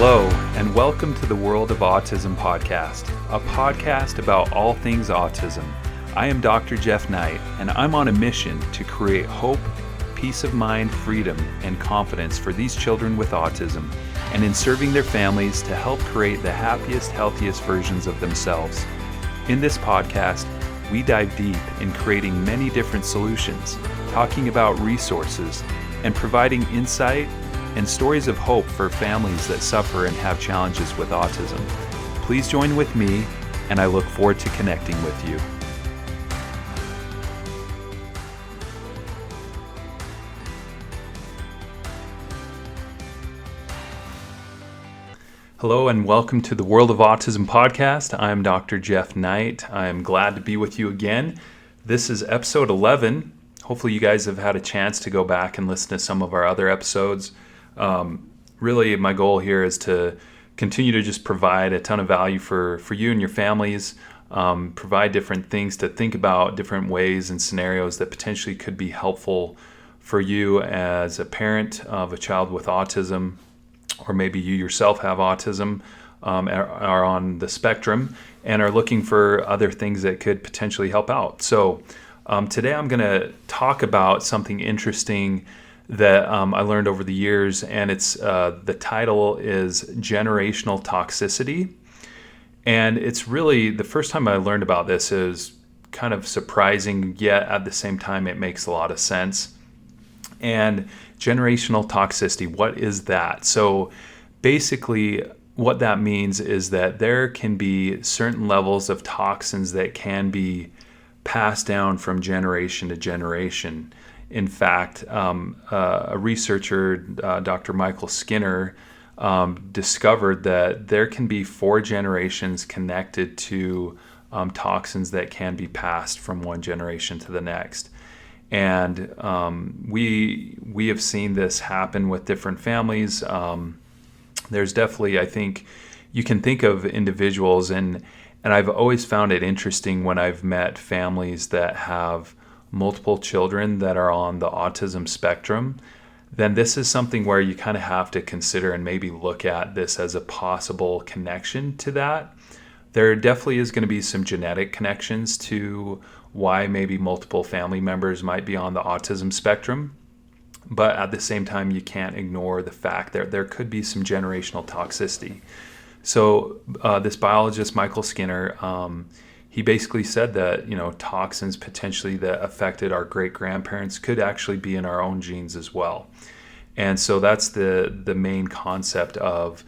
Hello, and welcome to the World of Autism podcast, a podcast about all things autism. I am Dr. Jeff Knight, and I'm on a mission to create hope, peace of mind, freedom, and confidence for these children with autism, and in serving their families to help create the happiest, healthiest versions of themselves. In this podcast, we dive deep in creating many different solutions, talking about resources, and providing insight and stories of hope for families that suffer and have challenges with autism. Please join with me, and I look forward to connecting with you. Hello, and welcome to the World of Autism podcast. I'm Dr. Jeff Knight. I am glad to be with you again. This is episode 11. Hopefully you guys have had a chance to go back and listen to some of our other episodes. Really, my goal here is to continue to just provide a ton of value for you and your families, provide different things to think about, different ways and scenarios that potentially could be helpful for you as a parent of a child with autism, or maybe you yourself have autism, are on the spectrum and are looking for other things that could potentially help out. So today I'm going to talk about something interesting that I learned over the years, and it's the title is Generational Toxicity. And it's really, the first time I learned about this is kind of surprising, yet at the same time it makes a lot of sense. And generational toxicity, what is that? So basically what that means is that there can be certain levels of toxins that can be passed down from generation to generation. In fact, a researcher, Dr. Michael Skinner, discovered that there can be 4 generations connected to toxins that can be passed from one generation to the next. And we have seen this happen with different families. There's definitely, I think, you can think of individuals, and I've always found it interesting when I've met families that have multiple children that are on the autism spectrum. Then this is something where you kind of have to consider and maybe look at this as a possible connection to that. There definitely is going to be some genetic connections to why maybe multiple family members might be on the autism spectrum. But at the same time, you can't ignore the fact that there could be some generational toxicity. So this biologist, Michael Skinner, he basically said that, toxins potentially that affected our great-grandparents could actually be in our own genes as well. And so that's the main concept of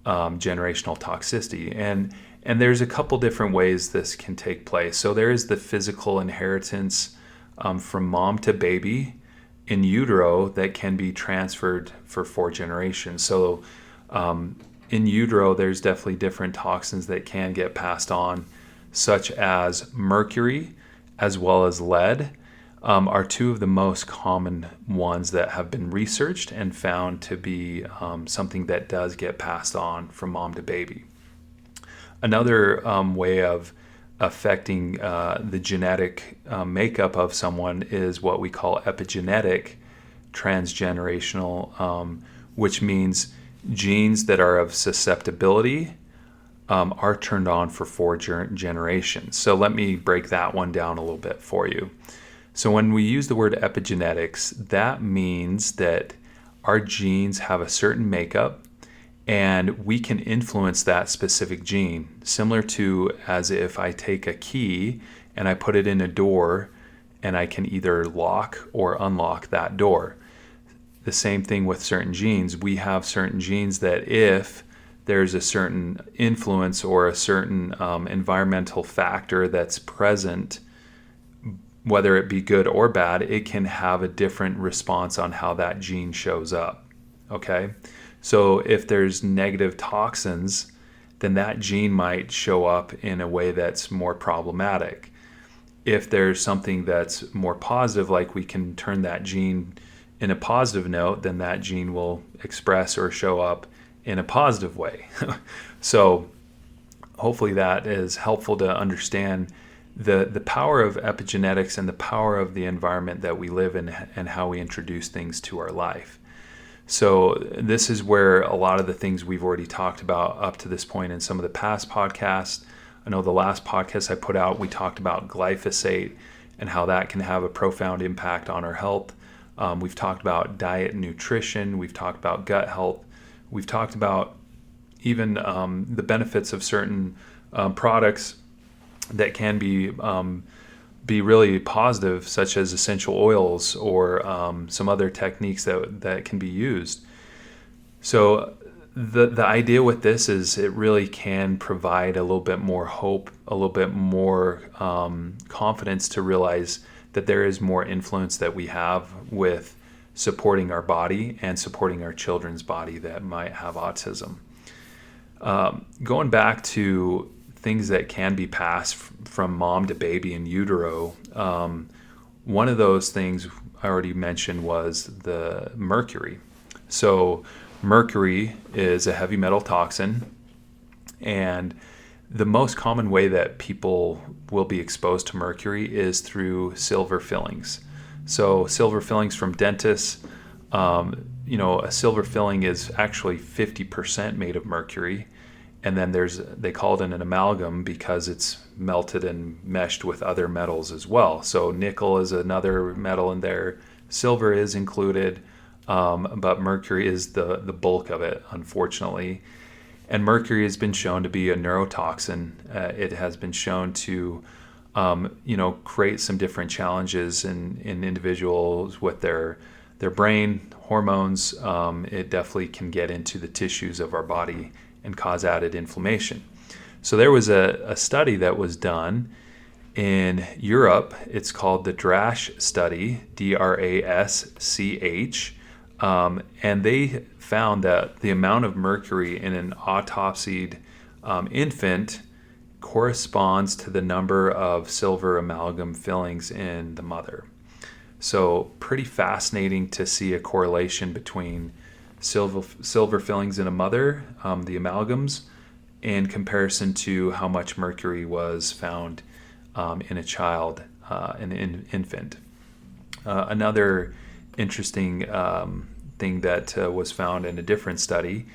generational toxicity. And there's a couple different ways this can take place. So there is the physical inheritance from mom to baby in utero that can be transferred for 4 generations. So in utero, there's definitely different toxins that can get passed on, such as mercury as well as lead, are 2 of the most common ones that have been researched and found to be something that does get passed on from mom to baby. Another way of affecting the genetic makeup of someone is what we call epigenetic transgenerational, which means genes that are of susceptibility are turned on for 4 generations. So let me break that one down a little bit for you. So when we use the word epigenetics, that means that our genes have a certain makeup and we can influence that specific gene, similar to as if I take a key and I put it in a door and I can either lock or unlock that door. The same thing with certain genes. We have certain genes that if there's a certain influence or a certain environmental factor that's present, whether it be good or bad, it can have a different response on how that gene shows up. Okay? So if there's negative toxins, then that gene might show up in a way that's more problematic. If there's something that's more positive, like we can turn that gene in a positive note, then that gene will express or show up in a positive way. So hopefully that is helpful to understand the power of epigenetics and the power of the environment that we live in and how we introduce things to our life. So this is where a lot of the things we've already talked about up to this point in some of the past podcasts. I know the last podcast I put out, we talked about glyphosate and how that can have a profound impact on our health. We've talked about diet and nutrition. We've talked about gut health. We've talked about even the benefits of certain products that can be really positive, such as essential oils or some other techniques that can be used. So the idea with this is it really can provide a little bit more hope, a little bit more confidence to realize that there is more influence that we have with supporting our body and supporting our children's body that might have autism. Going back to things that can be passed from mom to baby in utero, one of those things I already mentioned was the mercury. So mercury is a heavy metal toxin, and the most common way that people will be exposed to mercury is through silver fillings. So silver fillings from dentists, a silver filling is actually 50% made of mercury. And then they call it an amalgam because it's melted and meshed with other metals as well. So nickel is another metal in there. Silver is included, but mercury is the bulk of it, unfortunately. And mercury has been shown to be a neurotoxin. It has been shown to, create some different challenges in individuals with their brain, hormones. It definitely can get into the tissues of our body and cause added inflammation. So there was a study that was done in Europe. It's called the DRASCH study, DRASCH, and they found that the amount of mercury in an autopsied infant corresponds to the number of silver amalgam fillings in the mother. So pretty fascinating to see a correlation between silver fillings in a mother, the amalgams, in comparison to how much mercury was found in a child, an infant. Another interesting thing that was found in a different study,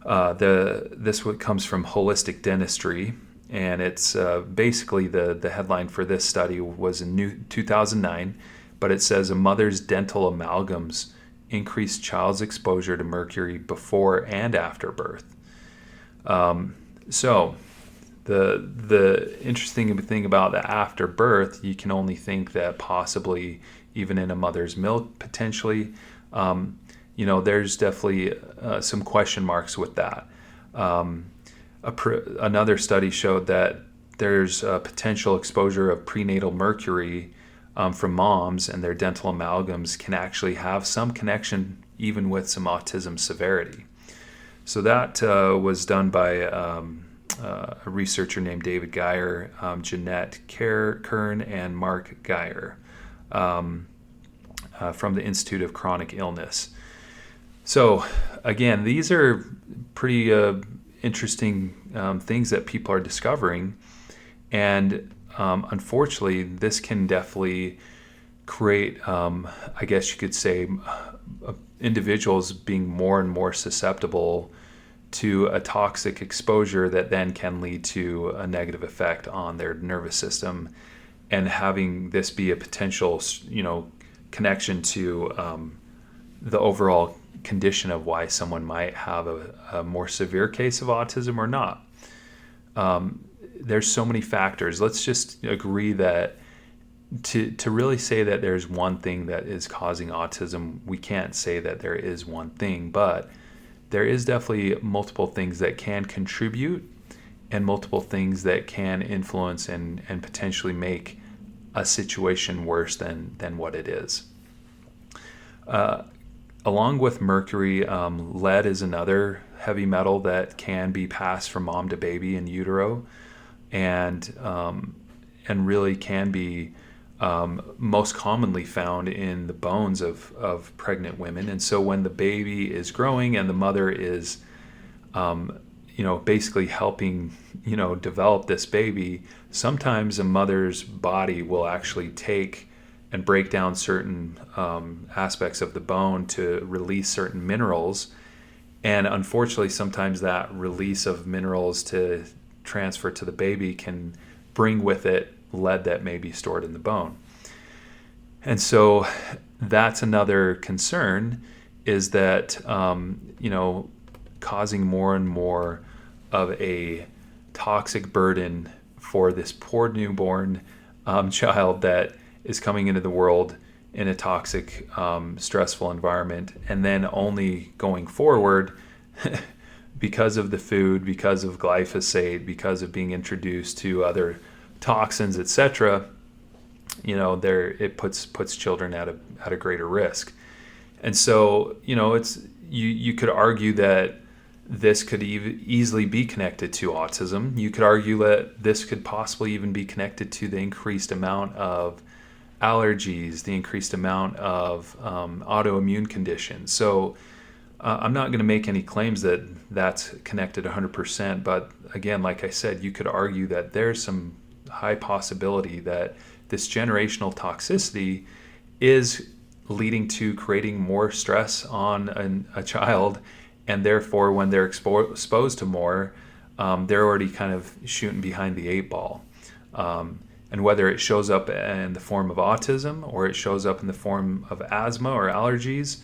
this comes from Holistic Dentistry, and it's basically the headline for this study was in 2009, but it says a mother's dental amalgams increased child's exposure to mercury before and after birth. So the interesting thing about the after birth, you can only think that possibly even in a mother's milk potentially, there's definitely some question marks with that. Another study showed that there's a potential exposure of prenatal mercury from moms, and their dental amalgams can actually have some connection even with some autism severity. So that was done by a researcher named David Geyer, Jeanette Kern, and Mark Geyer from the Institute of Chronic Illness. So again, these are pretty interesting things that people are discovering, and unfortunately, this can definitely create, I guess you could say, individuals being more and more susceptible to a toxic exposure that then can lead to a negative effect on their nervous system, and having this be a potential, connection to the overall condition of why someone might have a more severe case of autism or not. There's so many factors. Let's just agree that to really say that there's one thing that is causing autism, we can't say that there is one thing, but there is definitely multiple things that can contribute and multiple things that can influence and potentially make a situation worse than what it is. Along with mercury, lead is another heavy metal that can be passed from mom to baby in utero, and really can be most commonly found in the bones of pregnant women. And so when the baby is growing and the mother is basically helping develop this baby, sometimes a mother's body will actually take and break down certain aspects of the bone to release certain minerals. And unfortunately, sometimes that release of minerals to transfer to the baby can bring with it lead that may be stored in the bone. And so that's another concern, is that, causing more and more of a toxic burden for this poor newborn child that is coming into the world in a toxic, stressful environment. And then only going forward, because of the food, because of glyphosate, because of being introduced to other toxins, etc., it puts children at a greater risk. And so, it's you could argue that this could easily be connected to autism. You could argue that this could possibly even be connected to the increased amount of allergies, the increased amount of autoimmune conditions. So I'm not going to make any claims that that's connected 100%, but again, like I said, you could argue that there's some high possibility that this generational toxicity is leading to creating more stress on a child, and therefore when they're exposed to more, they're already kind of shooting behind the eight ball. And whether it shows up in the form of autism or it shows up in the form of asthma or allergies,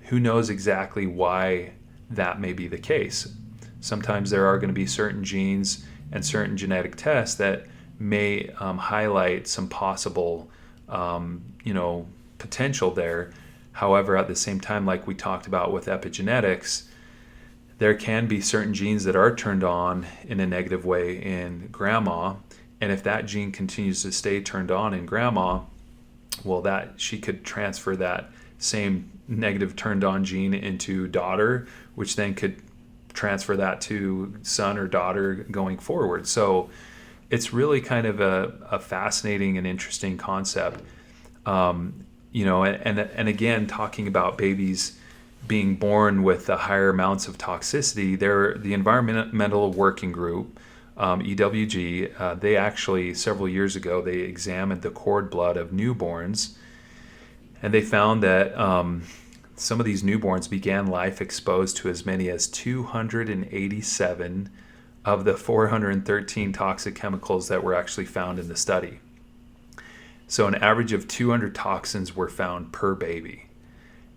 who knows exactly why that may be the case. Sometimes there are going to be certain genes and certain genetic tests that may highlight some possible, potential there. However, at the same time, like we talked about with epigenetics, there can be certain genes that are turned on in a negative way in grandma. And if that gene continues to stay turned on in grandma, well, that she could transfer that same negative turned on gene into daughter, which then could transfer that to son or daughter going forward. So it's really kind of a fascinating and interesting concept. And again, talking about babies being born with the higher amounts of toxicity, the Environmental Working Group, EWG, they actually, several years ago, they examined the cord blood of newborns, and they found that some of these newborns began life exposed to as many as 287 of the 413 toxic chemicals that were actually found in the study. So an average of 200 toxins were found per baby.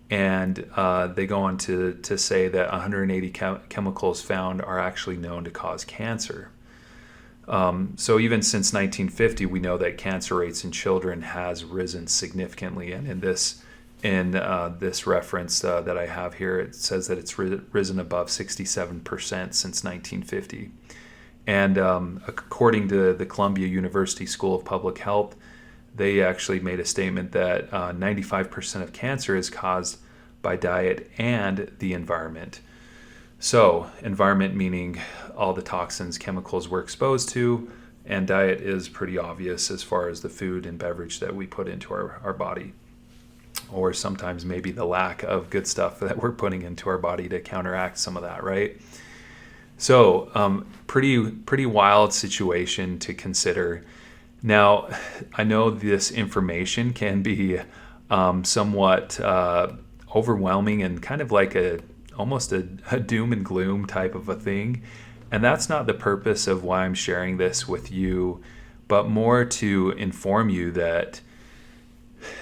And they go on to say that 180 chemicals found are actually known to cause cancer. So even since 1950, we know that cancer rates in children has risen significantly. And in this reference that I have here, it says that it's risen above 67% since 1950. And according to the Columbia University School of Public Health, they actually made a statement that 95% of cancer is caused by diet and the environment. So environment meaning all the toxins, chemicals we're exposed to, and diet is pretty obvious as far as the food and beverage that we put into our body, or sometimes maybe the lack of good stuff that we're putting into our body to counteract some of that, right? So pretty wild situation to consider. Now, I know this information can be somewhat overwhelming and kind of like almost a doom and gloom type of a thing. And that's not the purpose of why I'm sharing this with you, but more to inform you that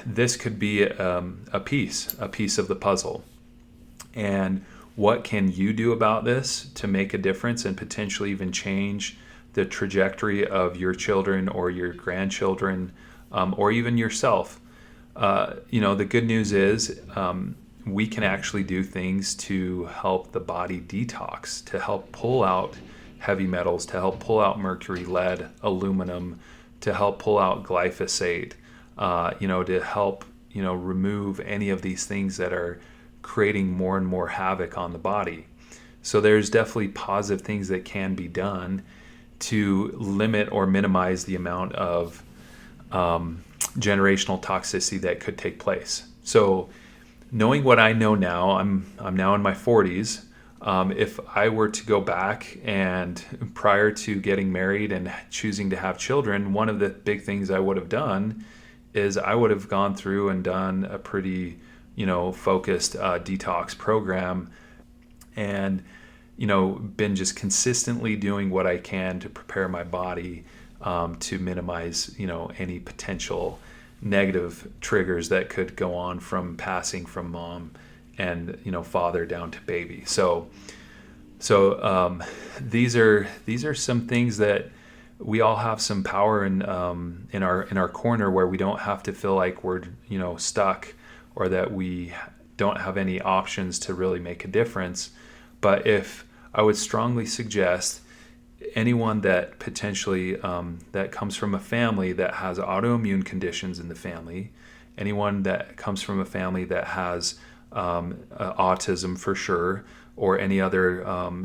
this could be a piece of the puzzle. And what can you do about this to make a difference and potentially even change the trajectory of your children or your grandchildren, or even yourself? The good news is we can actually do things to help the body detox, to help pull out heavy metals, to help pull out mercury, lead, aluminum, to help pull out glyphosate, to help, remove any of these things that are creating more and more havoc on the body. So there's definitely positive things that can be done to limit or minimize the amount of generational toxicity that could take place. So knowing what I know now, I'm now in my 40s. If I were to go back and prior to getting married and choosing to have children, one of the big things I would have done is I would have gone through and done a pretty, focused detox program, and been just consistently doing what I can to prepare my body to minimize any potential negative triggers that could go on from passing from mom and father down to baby. So these are some things that we all have some power in our corner, where we don't have to feel like we're stuck, or that we don't have any options to really make a difference. But if I would strongly suggest anyone that potentially that comes from a family that has autoimmune conditions in the family, anyone that comes from a family that has autism for sure, or any other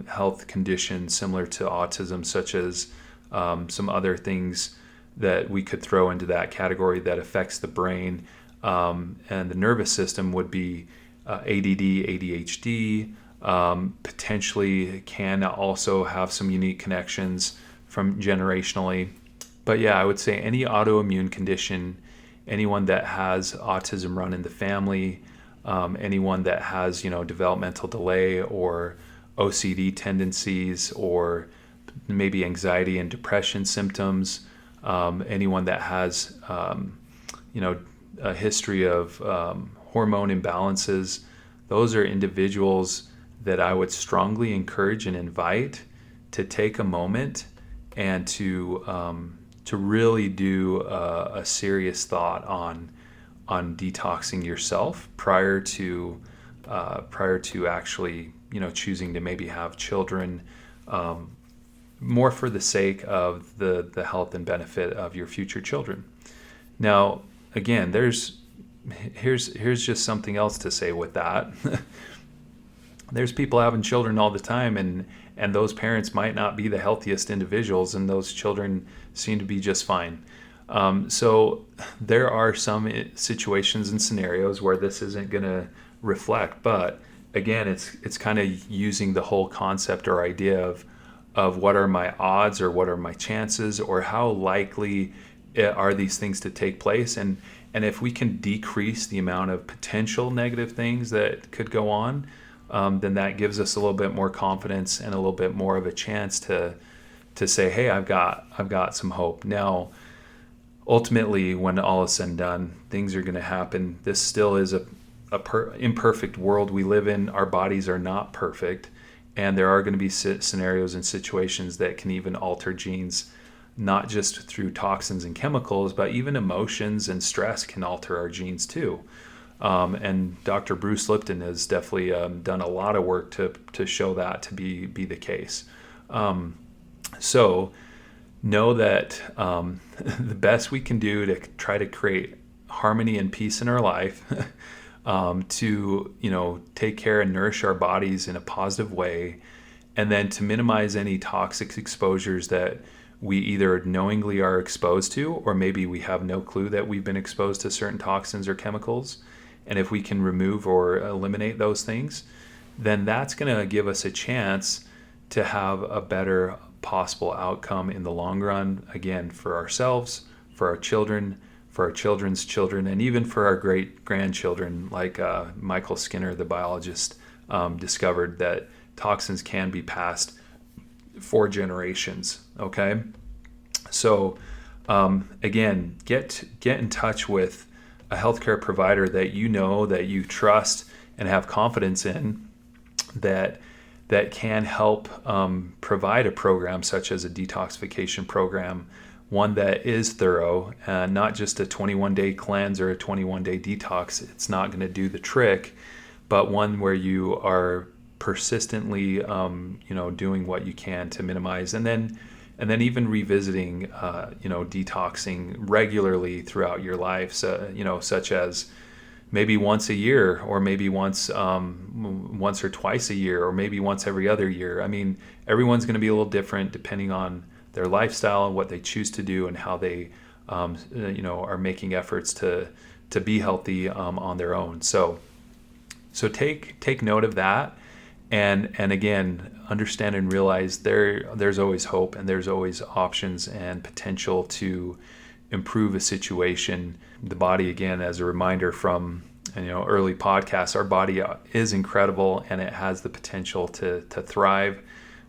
health condition similar to autism, such as some other things that we could throw into that category that affects the brain and the nervous system, would be ADD, ADHD, potentially can also have some unique connections from generationally. But yeah, I would say any autoimmune condition, anyone that has autism run in the family, anyone that has developmental delay or OCD tendencies, or maybe anxiety and depression symptoms, anyone that has a history of hormone imbalances, those are individuals that I would strongly encourage and invite to take a moment and to really do a serious thought on detoxing yourself prior to actually choosing to maybe have children, more for the sake of the health and benefit of your future children. Now, again, here's just something else to say with that. There's people having children all the time, and those parents might not be the healthiest individuals, and those children seem to be just fine. So there are some situations and scenarios where this isn't going to reflect, but again, it's kind of using the whole concept or idea of what are my odds, or what are my chances, or how likely are these things to take place, and if we can decrease the amount of potential negative things that could go on, then that gives us a little bit more confidence and a little bit more of a chance to say, hey, I've got some hope. Now, ultimately, when all is said and done, things are going to happen. This still is a imperfect world we live in. Our bodies are not perfect, and there are going to be scenarios and situations that can even alter genes, not just through toxins and chemicals, but even emotions and stress can alter our genes too. And Dr. Bruce Lipton has definitely done a lot of work to show that to be the case. So know that the best we can do to try to create harmony and peace in our life, to take care and nourish our bodies in a positive way, and then to minimize any toxic exposures that we either knowingly are exposed to, or maybe we have no clue that we've been exposed to certain toxins or chemicals. And if we can remove or eliminate those things, then that's going to give us a chance to have a better possible outcome in the long run, again, for ourselves, for our children, for our children's children, and even for our great-grandchildren. Like Michael Skinner, the biologist, discovered that toxins can be passed 4 generations, okay? So, again, get in touch with a healthcare provider that that you trust and have confidence in, that can help provide a program such as a detoxification program, one that is thorough, not just a 21-day cleanse or a 21-day detox. It's not going to do the trick, but one where you are persistently, doing what you can to minimize, and then even revisiting, detoxing regularly throughout your life, so, such as maybe once a year, or maybe once or twice a year, or maybe once every other year. I mean, everyone's going to be a little different depending on their lifestyle and what they choose to do, and how they, are making efforts to be healthy on their own. So take note of that. And again, understand and realize there's always hope, and there's always options and potential to improve a situation. The body, again, as a reminder from early podcasts, our body is incredible and it has the potential to thrive.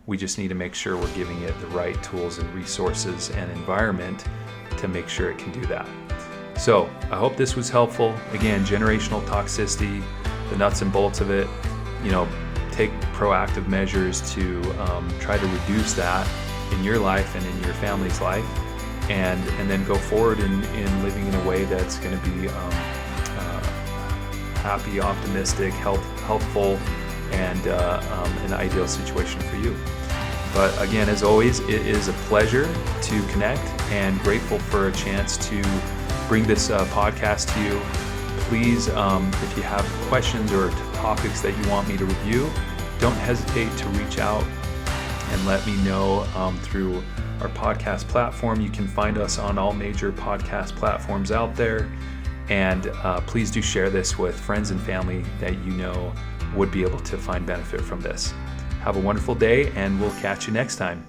We just need to make sure we're giving it the right tools and resources and environment to make sure it can do that. So I hope this was helpful. Again, generational toxicity, the nuts and bolts of it, take proactive measures to try to reduce that in your life and in your family's life, and then go forward in living in a way that's going to be happy, optimistic, helpful, and an ideal situation for you. But again, as always, it is a pleasure to connect and grateful for a chance to bring this podcast to you. Please, if you have questions or topics that you want me to review, don't hesitate to reach out and let me know through our podcast platform. You can find us on all major podcast platforms out there. And please do share this with friends and family that you know would be able to find benefit from this. Have a wonderful day, and we'll catch you next time.